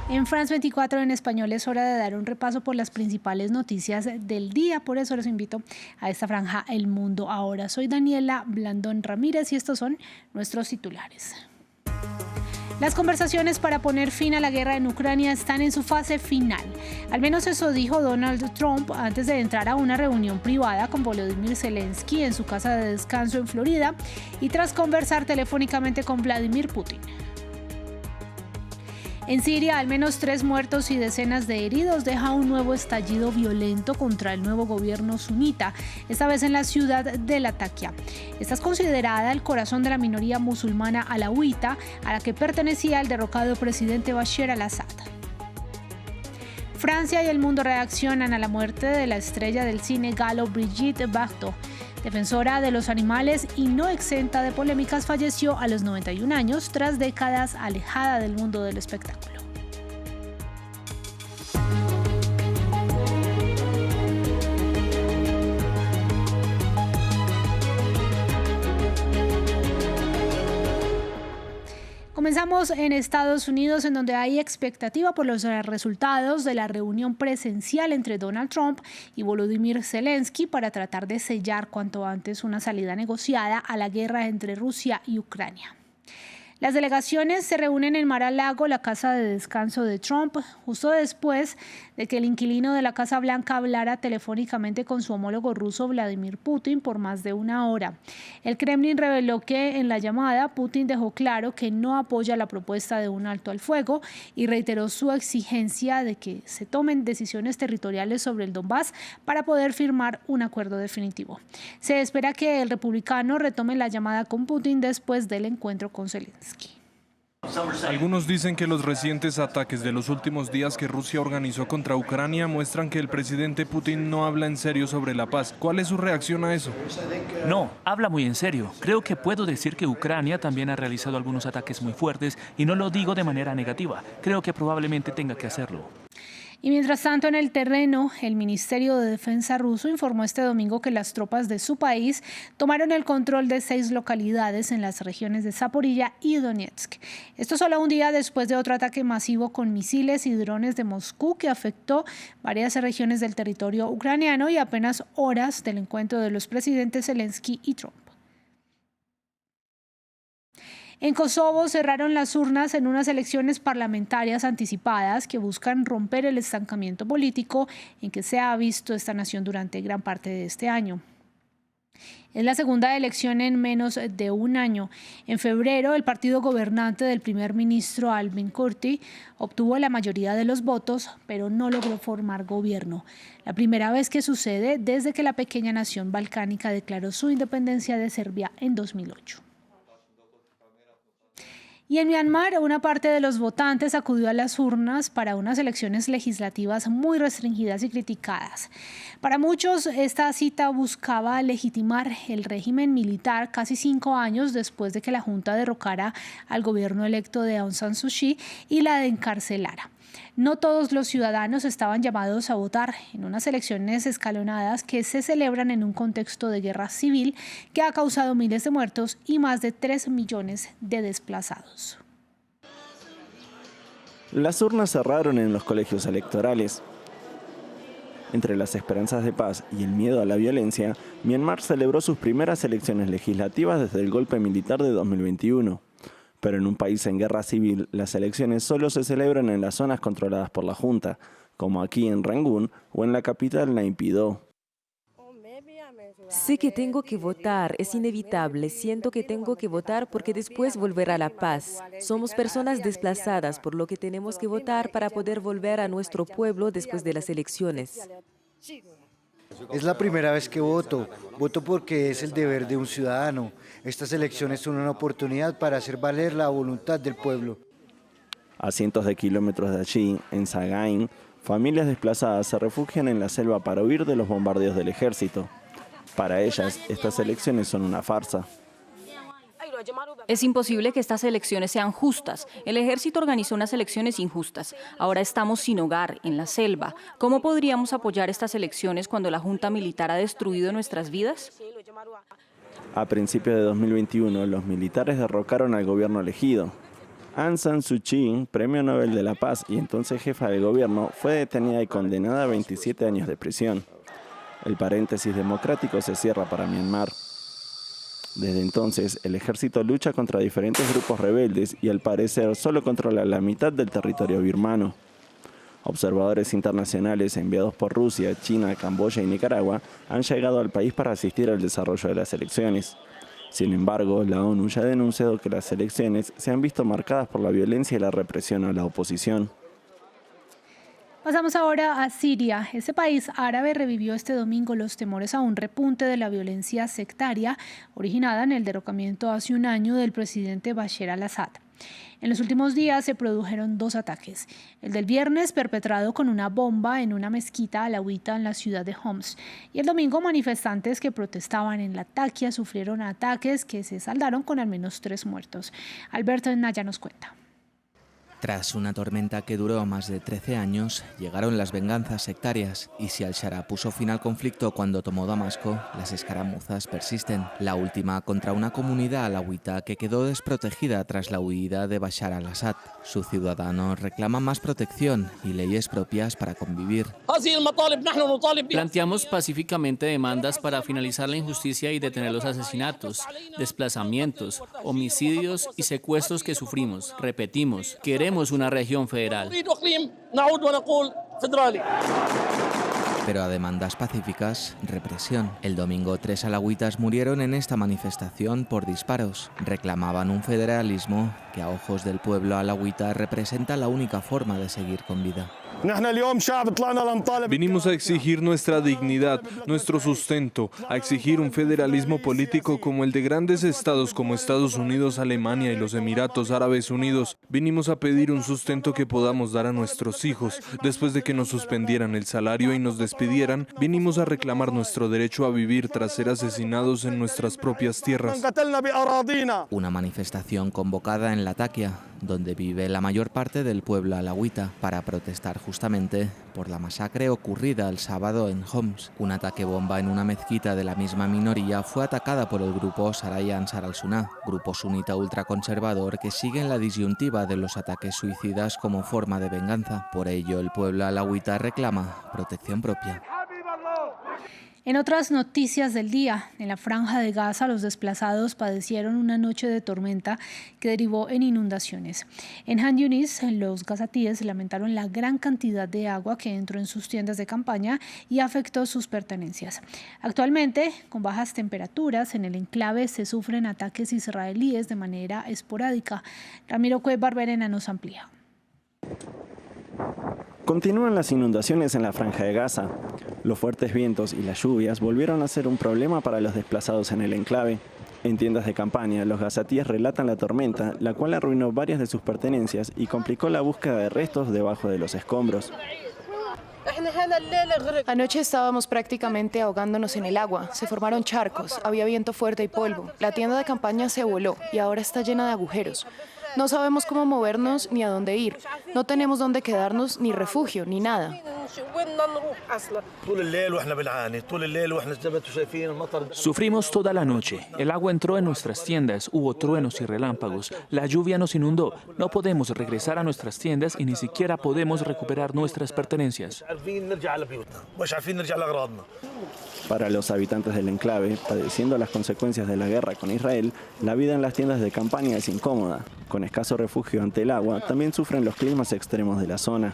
En France 24 en español es hora de dar un repaso por las principales noticias del día. Por eso los invito a esta franja El Mundo Ahora. Soy Daniela Blandón Ramírez y estos son nuestros titulares. Las conversaciones para poner fin a la guerra en Ucrania están en su fase final. Al menos eso dijo Donald Trump antes de entrar a una reunión privada con Volodymyr Zelensky en su casa de descanso en Florida y tras conversar telefónicamente con Vladimir Putin. En Siria, al menos 3 muertos y decenas de heridos deja un nuevo estallido violento contra el nuevo gobierno sunita, esta vez en la ciudad de Latakia. Esta es considerada el corazón de la minoría musulmana alauita, a la que pertenecía el derrocado presidente Bashar al-Assad. Francia y el mundo reaccionan a la muerte de la estrella del cine galo Brigitte Bardot. Defensora de los animales y no exenta de polémicas, falleció a los 91 años tras décadas alejada del mundo del espectáculo. Comenzamos en Estados Unidos, en donde hay expectativa por los resultados de la reunión presencial entre Donald Trump y Volodymyr Zelensky para tratar de sellar cuanto antes una salida negociada a la guerra entre Rusia y Ucrania. Las delegaciones se reúnen en Mar-a-Lago, la casa de descanso de Trump, justo después de que el inquilino de la Casa Blanca hablara telefónicamente con su homólogo ruso Vladimir Putin por más de 1 hora. El Kremlin reveló que en la llamada Putin dejó claro que no apoya la propuesta de un alto al fuego y reiteró su exigencia de que se tomen decisiones territoriales sobre el Donbass para poder firmar un acuerdo definitivo. Se espera que el republicano retome la llamada con Putin después del encuentro con Zelensky. Algunos dicen que los recientes ataques de los últimos días que Rusia organizó contra Ucrania muestran que el presidente Putin no habla en serio sobre la paz. ¿Cuál es su reacción a eso? No, habla muy en serio. Creo que puedo decir que Ucrania también ha realizado algunos ataques muy fuertes y no lo digo de manera negativa. Creo que probablemente tenga que hacerlo. Y mientras tanto, en el terreno, el Ministerio de Defensa ruso informó este domingo que las tropas de su país tomaron el control de 6 localidades en las regiones de Zaporilla y Donetsk. Esto solo un día después de otro ataque masivo con misiles y drones de Moscú que afectó varias regiones del territorio ucraniano y apenas horas del encuentro de los presidentes Zelensky y Trump. En Kosovo cerraron las urnas en unas elecciones parlamentarias anticipadas que buscan romper el estancamiento político en que se ha visto esta nación durante gran parte de este año. Es la segunda elección en menos de 1 año. En febrero, el partido gobernante del primer ministro Albin Kurti obtuvo la mayoría de los votos, pero no logró formar gobierno. La primera vez que sucede desde que la pequeña nación balcánica declaró su independencia de Serbia en 2008. Y en Myanmar, una parte de los votantes acudió a las urnas para unas elecciones legislativas muy restringidas y criticadas. Para muchos, esta cita buscaba legitimar el régimen militar casi 5 años después de que la Junta derrocara al gobierno electo de Aung San Suu Kyi y la encarcelara. No todos los ciudadanos estaban llamados a votar en unas elecciones escalonadas que se celebran en un contexto de guerra civil que ha causado miles de muertos y más de 3 millones de desplazados. Las urnas cerraron en los colegios electorales. Entre las esperanzas de paz y el miedo a la violencia, Myanmar celebró sus primeras elecciones legislativas desde el golpe militar de 2021. Pero en un país en guerra civil, las elecciones solo se celebran en las zonas controladas por la Junta, como aquí en Rangún o en la capital Naypyidaw. Sé que tengo que votar, es inevitable, siento que tengo que votar porque después volverá la paz. Somos personas desplazadas, por lo que tenemos que votar para poder volver a nuestro pueblo después de las elecciones. Es la primera vez que voto porque es el deber de un ciudadano. Estas elecciones son una oportunidad para hacer valer la voluntad del pueblo. A cientos de kilómetros de allí, en Sagaing, familias desplazadas se refugian en la selva para huir de los bombardeos del ejército. Para ellas, estas elecciones son una farsa. Es imposible que estas elecciones sean justas. El ejército organizó unas elecciones injustas. Ahora estamos sin hogar, en la selva. ¿Cómo podríamos apoyar estas elecciones cuando la junta militar ha destruido nuestras vidas? A principios de 2021, los militares derrocaron al gobierno elegido. Aung San Suu Kyi, Premio Nobel de la Paz y entonces jefa del gobierno, fue detenida y condenada a 27 años de prisión. El paréntesis democrático se cierra para Myanmar. Desde entonces, el ejército lucha contra diferentes grupos rebeldes y al parecer solo controla la mitad del territorio birmano. Observadores internacionales enviados por Rusia, China, Camboya y Nicaragua han llegado al país para asistir al desarrollo de las elecciones. Sin embargo, la ONU ya ha denunciado que las elecciones se han visto marcadas por la violencia y la represión a la oposición. Pasamos ahora a Siria. Ese país árabe revivió este domingo los temores a un repunte de la violencia sectaria originada en el derrocamiento hace un año del presidente Bashar al-Assad. En los últimos días se produjeron 2 ataques. El del viernes, perpetrado con una bomba en una mezquita alauita en la ciudad de Homs. Y el domingo, manifestantes que protestaban en Latakia sufrieron ataques que se saldaron con al menos 3 muertos. Alberto Naya nos cuenta. Tras una tormenta que duró más de 13 años, llegaron las venganzas sectarias y si al-Shara puso fin al conflicto cuando tomó Damasco, las escaramuzas persisten. La última contra una comunidad alauita que quedó desprotegida tras la huida de Bashar al-Assad. Sus ciudadanos reclaman más protección y leyes propias para convivir. Planteamos pacíficamente demandas para finalizar la injusticia y detener los asesinatos, desplazamientos, homicidios y secuestros que sufrimos. Repetimos, queremos una región federal. Pero a demandas pacíficas, represión. El domingo 3 alauitas murieron en esta manifestación por disparos. Reclamaban un federalismo que a ojos del pueblo alauita representa la única forma de seguir con vida. Vinimos a exigir nuestra dignidad, nuestro sustento, a exigir un federalismo político como el de grandes estados como Estados Unidos, Alemania y los Emiratos Árabes Unidos. Vinimos a pedir un sustento que podamos dar a nuestros hijos. Después de que nos suspendieran el salario y nos despidieran, vinimos a reclamar nuestro derecho a vivir tras ser asesinados en nuestras propias tierras. Una manifestación convocada en Latakia, donde vive la mayor parte del pueblo alauita, para protestar justamente por la masacre ocurrida el sábado en Homs. Un ataque bomba en una mezquita de la misma minoría fue atacada por el grupo Saraya Ansar al-Sunnah, grupo sunita ultraconservador que sigue en la disyuntiva de los ataques suicidas como forma de venganza. Por ello, el pueblo alauita reclama protección propia. En otras noticias del día, en la Franja de Gaza, los desplazados padecieron una noche de tormenta que derivó en inundaciones. En Han Yunis, los gazatíes lamentaron la gran cantidad de agua que entró en sus tiendas de campaña y afectó sus pertenencias. Actualmente, con bajas temperaturas, en el enclave se sufren ataques israelíes de manera esporádica. Ramiro Cueva Barberena nos amplía. Continúan las inundaciones en la Franja de Gaza. Los fuertes vientos y las lluvias volvieron a ser un problema para los desplazados en el enclave. En tiendas de campaña, los gazatíes relatan la tormenta, la cual arruinó varias de sus pertenencias y complicó la búsqueda de restos debajo de los escombros. Anoche estábamos prácticamente ahogándonos en el agua. Se formaron charcos, había viento fuerte y polvo. La tienda de campaña se voló y ahora está llena de agujeros. No sabemos cómo movernos ni a dónde ir. No tenemos dónde quedarnos, ni refugio, ni nada. Sufrimos toda la noche. El agua entró en nuestras tiendas, hubo truenos y relámpagos. La lluvia nos inundó. No podemos regresar a nuestras tiendas y ni siquiera podemos recuperar nuestras pertenencias. Para los habitantes del enclave, padeciendo las consecuencias de la guerra con Israel, la vida en las tiendas de campaña es incómoda. Con escaso refugio ante el agua, también sufren los climas extremos de la zona.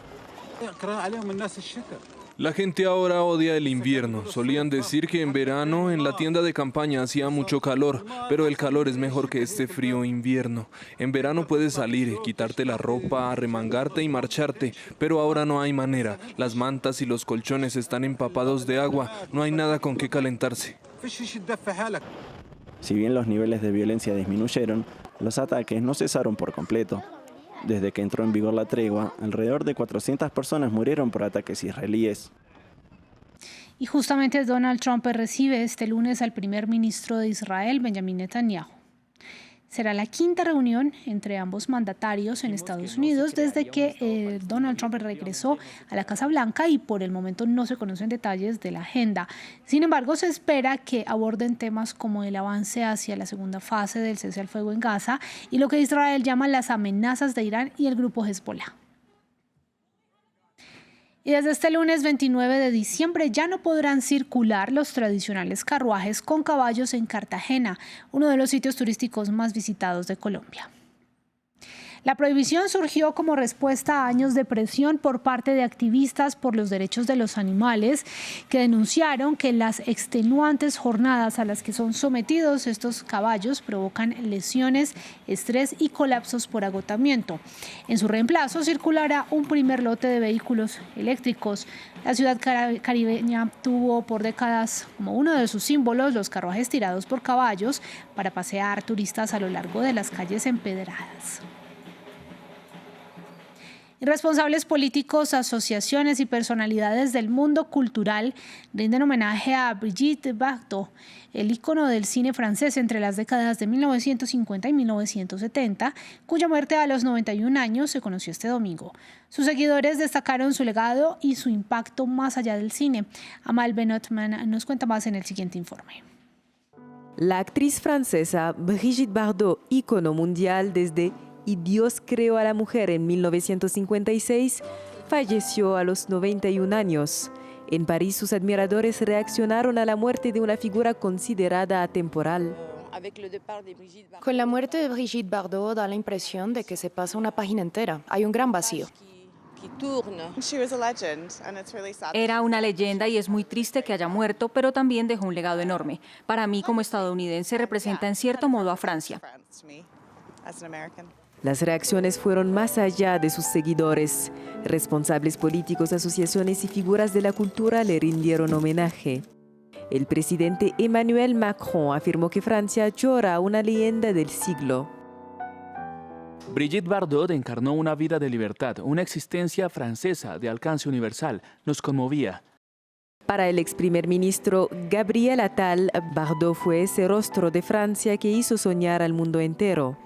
La gente ahora odia el invierno. Solían decir que en verano en la tienda de campaña hacía mucho calor, pero el calor es mejor que este frío invierno. En verano puedes salir, quitarte la ropa, arremangarte y marcharte, pero ahora no hay manera. Las mantas y los colchones están empapados de agua, no hay nada con qué calentarse. Si bien los niveles de violencia disminuyeron, los ataques no cesaron por completo. Desde que entró en vigor la tregua, alrededor de 400 personas murieron por ataques israelíes. Y justamente Donald Trump recibe este lunes al primer ministro de Israel, Benjamin Netanyahu. Será la quinta reunión entre ambos mandatarios en Estados Unidos desde que Donald Trump regresó a la Casa Blanca y por el momento no se conocen detalles de la agenda. Sin embargo, se espera que aborden temas como el avance hacia la segunda fase del cese al fuego en Gaza y lo que Israel llama las amenazas de Irán y el grupo Hezbollah. Y desde este lunes 29 de diciembre ya no podrán circular los tradicionales carruajes con caballos en Cartagena, uno de los sitios turísticos más visitados de Colombia. La prohibición surgió como respuesta a años de presión por parte de activistas por los derechos de los animales que denunciaron que las extenuantes jornadas a las que son sometidos estos caballos provocan lesiones, estrés y colapsos por agotamiento. En su reemplazo circulará un primer lote de vehículos eléctricos. La ciudad caribeña tuvo por décadas como uno de sus símbolos los carruajes tirados por caballos para pasear turistas a lo largo de las calles empedradas. Responsables políticos, asociaciones y personalidades del mundo cultural rinden homenaje a Brigitte Bardot, el ícono del cine francés entre las décadas de 1950 y 1970, cuya muerte a los 91 años se conoció este domingo. Sus seguidores destacaron su legado y su impacto más allá del cine. Amal Benotman nos cuenta más en el siguiente informe. La actriz francesa Brigitte Bardot, ícono mundial desde Y Dios creó a la mujer en 1956, falleció a los 91 años. En París, sus admiradores reaccionaron a la muerte de una figura considerada atemporal. Con la muerte de Brigitte Bardot da la impresión de que se pasa una página entera. Hay un gran vacío. Era una leyenda y es muy triste que haya muerto, pero también dejó un legado enorme. Para mí, como estadounidense, representa en cierto modo a Francia. Las reacciones fueron más allá de sus seguidores. Responsables políticos, asociaciones y figuras de la cultura le rindieron homenaje. El presidente Emmanuel Macron afirmó que Francia llora a una leyenda del siglo. Brigitte Bardot encarnó una vida de libertad, una existencia francesa de alcance universal. Nos conmovía. Para el ex primer ministro Gabriel Attal, Bardot fue ese rostro de Francia que hizo soñar al mundo entero.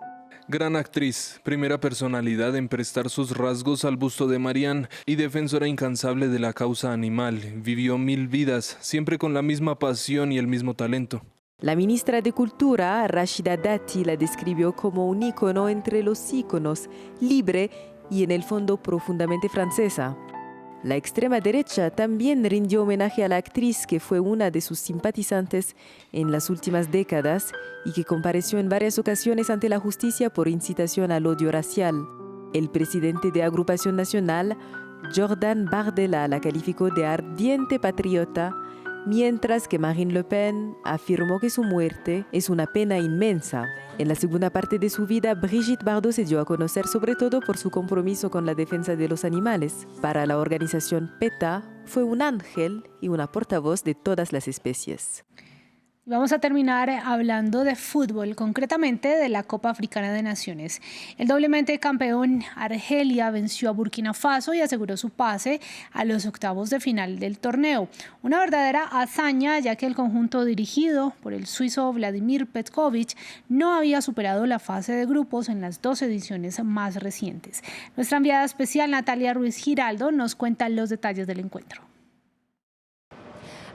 Gran actriz, primera personalidad en prestar sus rasgos al busto de Marianne y defensora incansable de la causa animal. Vivió 1000 vidas, siempre con la misma pasión y el mismo talento. La ministra de Cultura, Rashida Dati, la describió como un ícono entre los íconos, libre y en el fondo profundamente francesa. La extrema derecha también rindió homenaje a la actriz que fue una de sus simpatizantes en las últimas décadas y que compareció en varias ocasiones ante la justicia por incitación al odio racial. El presidente de Agrupación Nacional, Jordan Bardella, la calificó de ardiente patriota, mientras que Marine Le Pen afirmó que su muerte es una pena inmensa. En la segunda parte de su vida, Brigitte Bardot se dio a conocer sobre todo por su compromiso con la defensa de los animales. Para la organización PETA, fue un ángel y una portavoz de todas las especies. Vamos a terminar hablando de fútbol, concretamente de la Copa Africana de Naciones. El doblemente campeón Argelia venció a Burkina Faso y aseguró su pase a los octavos de final del torneo. Una verdadera hazaña, ya que el conjunto dirigido por el suizo Vladimir Petkovic no había superado la fase de grupos en las 2 ediciones más recientes. Nuestra enviada especial Natalia Ruiz Giraldo nos cuenta los detalles del encuentro.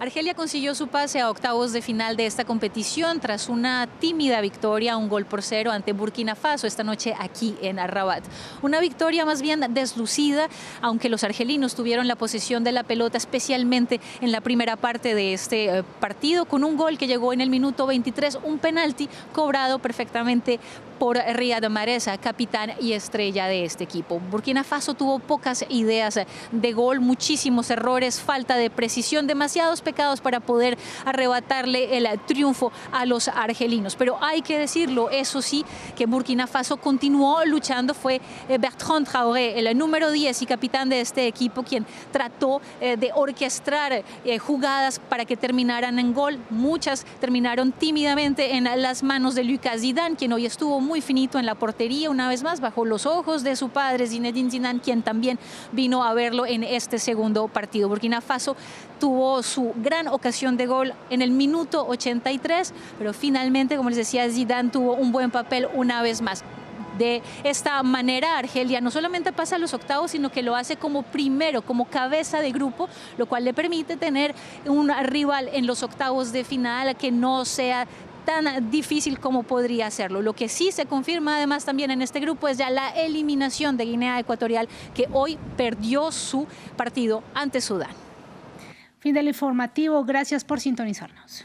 Argelia consiguió su pase a octavos de final de esta competición tras una tímida victoria, 1-0 ante Burkina Faso esta noche aquí en Rabat. Una victoria más bien deslucida, aunque los argelinos tuvieron la posesión de la pelota, especialmente en la primera parte de este partido, con un gol que llegó en el minuto 23, un penalti cobrado perfectamente por Riyad Mahrez, capitán y estrella de este equipo. Burkina Faso tuvo pocas ideas de gol, muchísimos errores, falta de precisión, demasiados pecados para poder arrebatarle el triunfo a los argelinos. Pero hay que decirlo, eso sí, que Burkina Faso continuó luchando. Fue Bertrand Traoré, el número 10 y capitán de este equipo, quien trató de orquestar jugadas para que terminaran en gol. Muchas terminaron tímidamente en las manos de Lucas Zidane, quien hoy estuvo muy finito en la portería, una vez más, bajo los ojos de su padre, Zinedine Zidane, quien también vino a verlo en este segundo partido. Burkina Faso tuvo su gran ocasión de gol en el minuto 83, pero finalmente, como les decía, Zidane tuvo un buen papel una vez más. De esta manera, Argelia no solamente pasa a los octavos, sino que lo hace como primero, como cabeza de grupo, lo cual le permite tener un rival en los octavos de final que no sea tan difícil como podría hacerlo. Lo que sí se confirma además también en este grupo es ya la eliminación de Guinea Ecuatorial, que hoy perdió su partido ante Sudán. Fin del informativo, gracias por sintonizarnos.